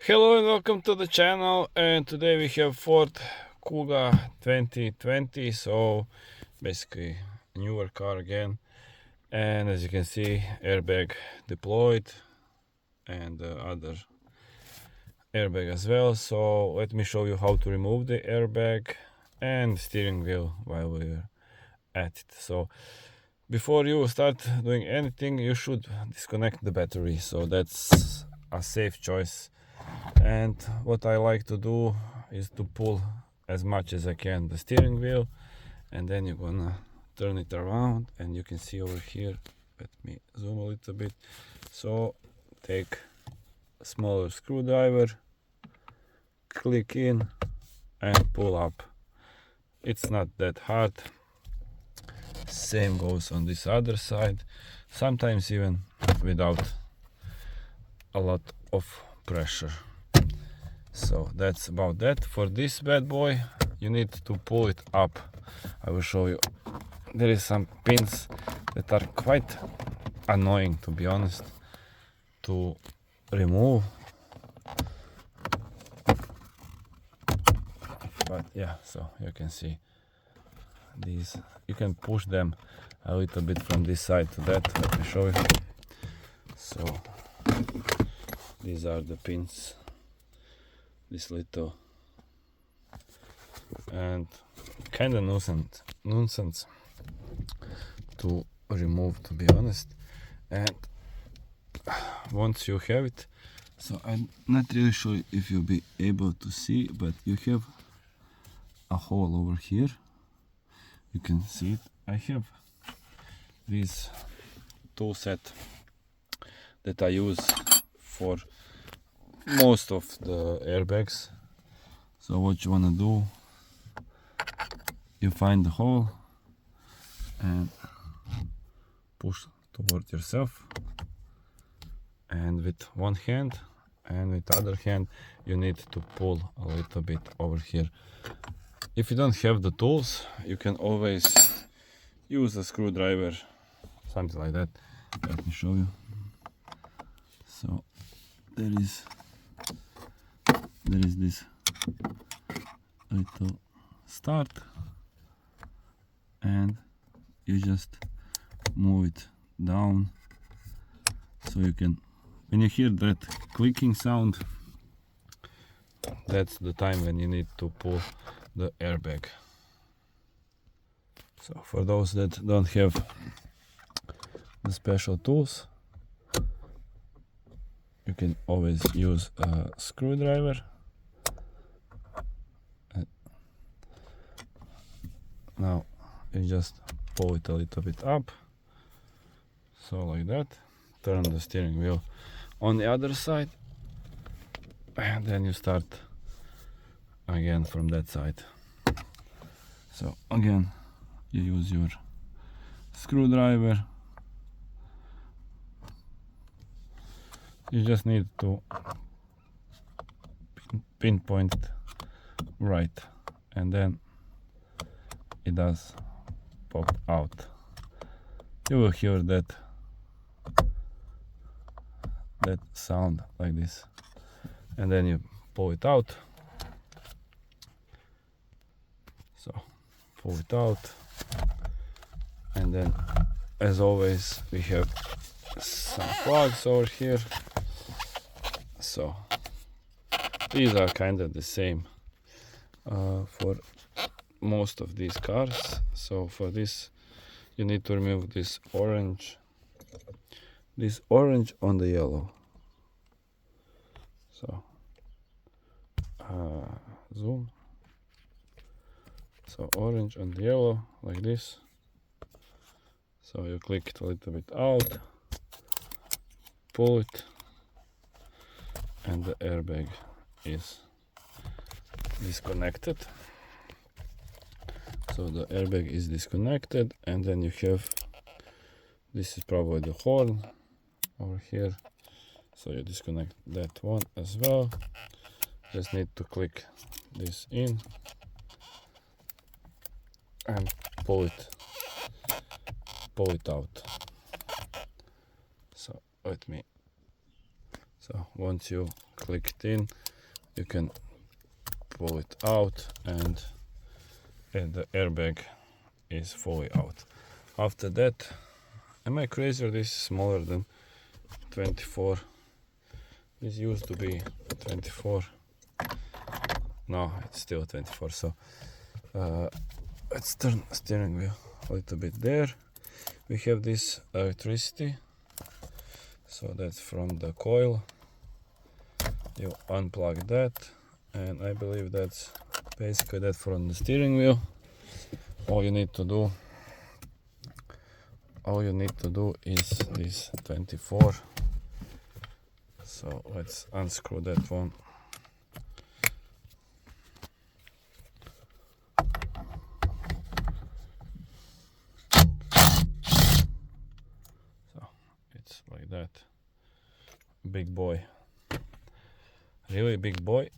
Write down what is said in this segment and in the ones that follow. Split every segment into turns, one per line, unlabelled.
Hello and welcome to the channel, and today we have Ford KUGA 2020, so basically newer car again. And as you can see, airbag deployed and other airbag as well. So let me show you how to remove the airbag and steering wheel while we're at it. So before you start doing anything, you should disconnect the battery, so that's a safe choice. And what I like to do is to pull as much as I can the steering wheel, and then you're gonna turn it around, and you can see over here, let me zoom a little bit. So take a smaller screwdriver, click in and pull up. It's not that hard. Same goes on this other side, sometimes even without a lot of pressure. So that's about that. For this bad boy, you need to pull it up. I will show you. There is some pins that are quite annoying, to be honest, to remove. But yeah, so you can see these. You can push them a little bit from this side to that. Let me show you. So these are the pins. This little, and kind of nonsense to remove, to be honest. And once you have it, so I'm not really sure if you'll be able to see, but you have a hole over here. You can see it. I have this tool set that I use for most of the airbags. So what you want to do, you find the hole and push toward yourself, and with one hand and with other hand you need to pull a little bit over here. If you don't have the tools, you can always use a screwdriver, something like that. Let me show you. So there is this little start, and you just move it down, so you can, when you hear that clicking sound, that's the time when you need to pull the airbag. So for those that don't have the special tools, you can always use a screwdriver. Now you just pull it a little bit up, so like that. Turn the steering wheel on the other side, and then you start again from that side. So again, you use your screwdriver. You just need to pinpoint it right, and then it does pop out. You will hear that sound like this, and then you pull it out. So pull it out, and then as always we have some plugs over here. So these are kind of the same for most of these cars. So for this you need to remove this orange on the yellow. So zoom. So orange on the yellow, like this. So you click it a little bit out, pull it, and the airbag is disconnected. So the airbag is disconnected, and then you have, this is probably the horn over here. So you disconnect that one as well. Just need to click this in and pull it out. So So once you click it in, you can pull it out, and the airbag is fully out. After that, am I crazy or this is smaller than 24? This used to be 24. No, it's still 24. So let's turn steering wheel a little bit there. We have this electricity, so that's from the coil. You unplug that, and I believe that's basically that from the steering wheel. All you need to do is this 24. So let's unscrew that one. So it's like that. Big boy, really big boy,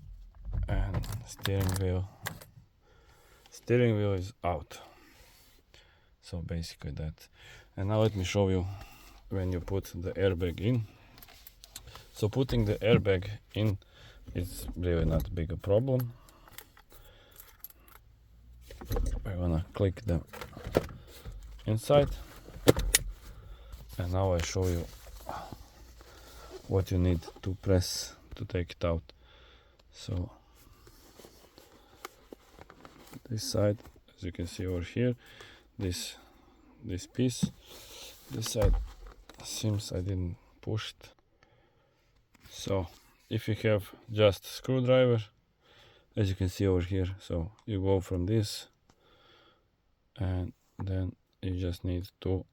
and steering wheel is out. So basically that. And now let me show you when you put the airbag in. So putting the airbag in is really not big a problem. We're gonna click the inside, and now I show you what you need to press to take it out. So this side, as you can see over here, this piece, this side seems I didn't push it. So if you have just screwdriver, as you can see over here, so you go from this, and then you just need to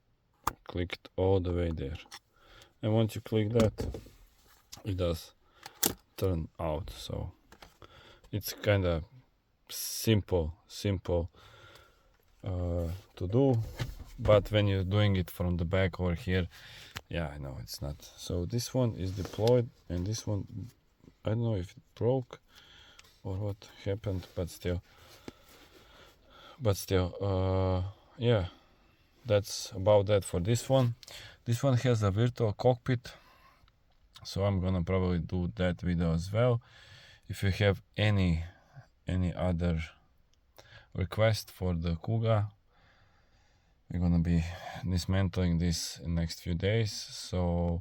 click it all the way there. And once you click that, it does turn out. So it's kind of simple to do, but when you're doing it from the back over here, yeah, I know it's not. So this one is deployed, and this one, I don't know if it broke or what happened, but still, yeah, that's about that for this one. This one has a virtual cockpit, so I'm gonna probably do that video as well. If you have any other request for the KUGA, we're gonna be dismantling this in next few days. So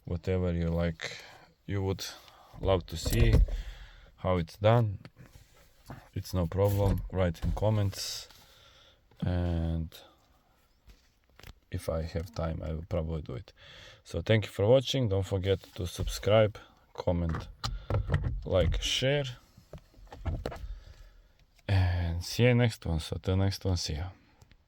whatever you like, you would love to see how it's done, it's no problem, write in comments, and if I have time I will probably do it. So thank you for watching. Don't forget to subscribe, comment, like, share, and see you next one. So till next one, see you.